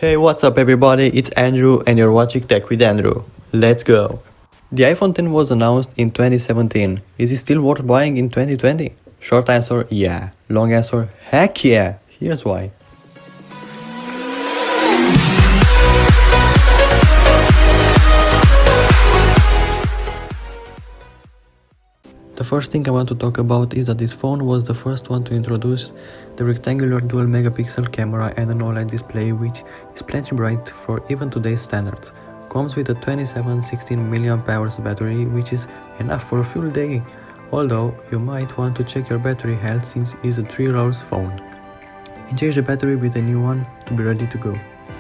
Hey, what's up everybody? It's Andrew and you're watching Tech with Andrew. Let's go! The iPhone X was announced in 2017. Is it still worth buying in 2020? Short answer, yeah. Long answer, heck yeah! Here's why. The first thing I want to talk about is that this phone was the first one to introduce the rectangular dual megapixel camera and an OLED display, which is plenty bright for even today's standards. Comes with a 2716 mAh battery, which is enough for a full day, although you might want to check your battery health since it's a 3-year-old phone. And change the battery with a new one to be ready to go.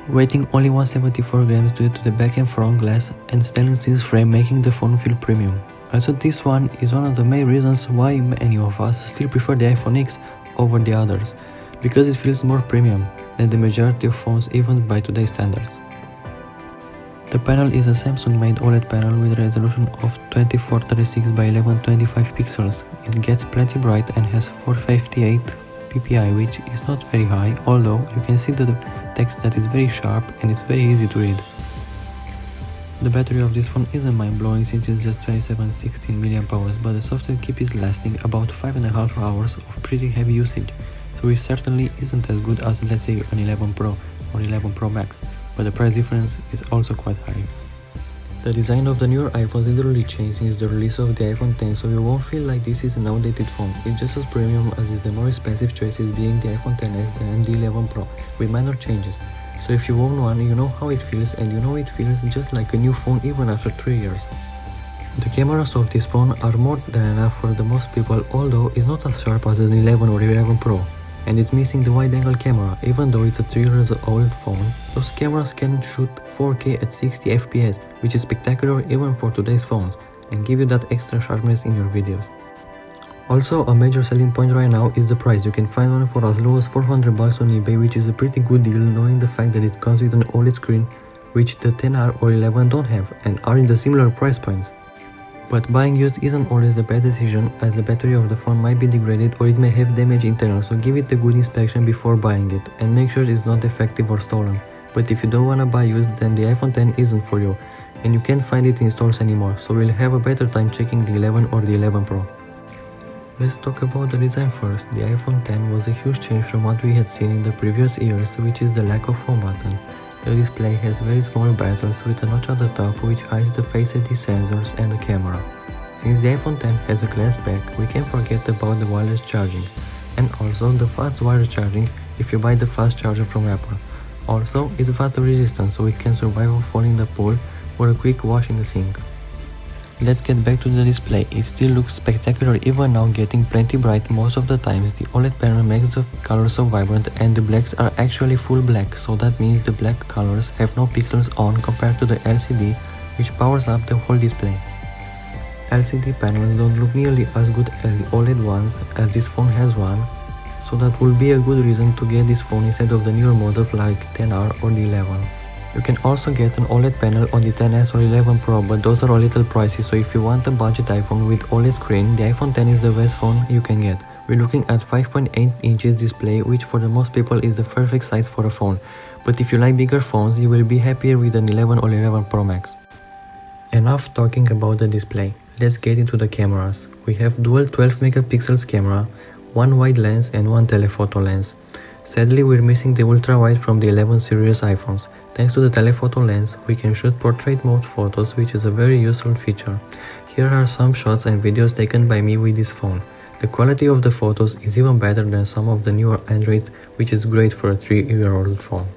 Weighing only 174 grams due to the back and front glass and stainless steel frame, making the phone feel premium. Also, this one is one of the main reasons why many of us still prefer the iPhone X over the others, because it feels more premium than the majority of phones even by today's standards. The panel is a Samsung-made OLED panel with a resolution of 2436 by 1125 pixels. It gets plenty bright and has 458 ppi, which is not very high, although you can see the text that is very sharp and it's very easy to read. The battery of this phone isn't mind-blowing since it's just 2716 mAh, but the software keeps lasting about 5.5 hours of pretty heavy usage, so it certainly isn't as good as, let's say, an 11 Pro or 11 Pro Max, but the price difference is also quite high. The design of the newer iPhones literally changed since the release of the iPhone X, so you won't feel like this is an outdated phone. It's just as premium as is the more expensive choices, being the iPhone XS and the 11 Pro, with minor changes. So if you own one, you know how it feels, and you know it feels just like a new phone even after 3 years. The cameras of this phone are more than enough for the most people, although it's not as sharp as an 11 or 11 Pro, and it's missing the wide-angle camera. Even though it's a 3-year-old phone, those cameras can shoot 4K at 60 FPS, which is spectacular even for today's phones, and give you that extra sharpness in your videos. Also, a major selling point right now is the price. You can find one for as low as $400 on eBay, which is a pretty good deal knowing the fact that it comes with an OLED screen, which the XR or 11 don't have and are in the similar price points. But buying used isn't always the best decision, as the battery of the phone might be degraded or it may have damage internal, so give it a good inspection before buying it and make sure it's not defective or stolen. But if you don't wanna buy used, then the iPhone X isn't for you, and you can't find it in stores anymore, so you'll have a better time checking the 11 or the 11 Pro. Let's talk about the design first. The iPhone X was a huge change from what we had seen in the previous years, which is the lack of home button. The display has very small bezels with a notch at the top which hides the Face ID sensors and the camera. Since the iPhone X has a glass back, we can't forget about the wireless charging, and also the fast wireless charging if you buy the fast charger from Apple. Also, it's water resistant, so it can survive a fall in the pool or a quick wash in the sink. Let's get back to the display. It still looks spectacular even now, getting plenty bright most of the times. The OLED panel makes the colors so vibrant, and the blacks are actually full black, so that means the black colors have no pixels on compared to the LCD, which powers up the whole display. LCD panels don't look nearly as good as the OLED ones, as this phone has one, so that will be a good reason to get this phone instead of the newer models like XR or the 11. You can also get an OLED panel on the XS or 11 Pro, but those are a little pricey, so if you want a budget iPhone with OLED screen, the iPhone X is the best phone you can get. We're looking at 5.8 inches display, which for the most people is the perfect size for a phone, but if you like bigger phones, you will be happier with an 11 or 11 Pro Max. Enough talking about the display. Let's get into the cameras. We have dual 12 megapixels camera, one wide lens and one telephoto lens. Sadly, we're missing the ultra-wide from the 11 series iPhones. Thanks to the telephoto lens, we can shoot portrait mode photos, which is a very useful feature. Here are some shots and videos taken by me with this phone. The quality of the photos is even better than some of the newer Androids, which is great for a 3-year-old phone.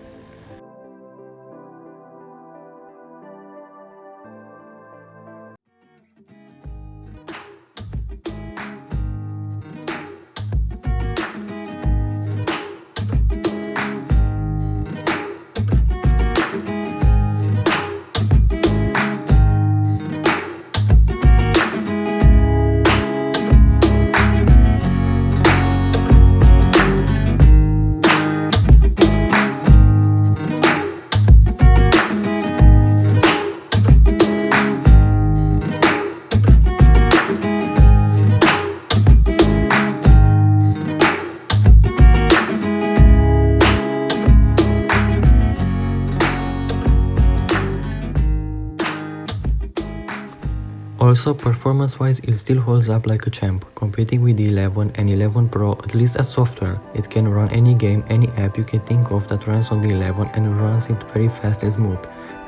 Also, performance-wise, it still holds up like a champ, competing with the 11 and 11 Pro, at least as software. It can run any game, any app you can think of that runs on the 11 and runs it very fast and smooth.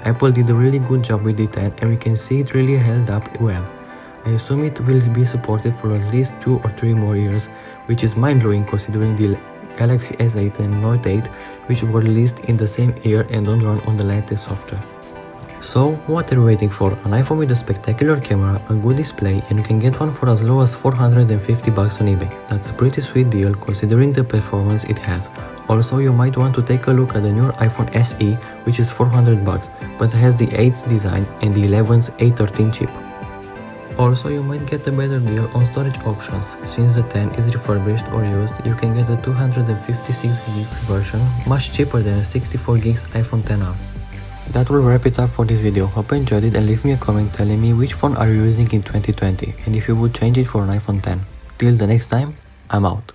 Apple did a really good job with the 10 and we can see it really held up well. I assume it will be supported for at least 2 or 3 more years, which is mind-blowing considering the Galaxy S8 and Note 8, which were released in the same year and don't run on the latest software. So, what are you waiting for? An iPhone with a spectacular camera, a good display, and you can get one for as low as $450 on eBay. That's a pretty sweet deal considering the performance it has. Also, you might want to take a look at the newer iPhone SE, which is $400, but has the 8's design and the 11's A13 chip. Also, you might get a better deal on storage options. Since the 10 is refurbished or used, you can get a 256GB version, much cheaper than a 64GB iPhone XR. That will wrap it up for this video. Hope you enjoyed it and leave me a comment telling me which phone are you using in 2020 and if you would change it for an iPhone 10. Till the next time, I'm out.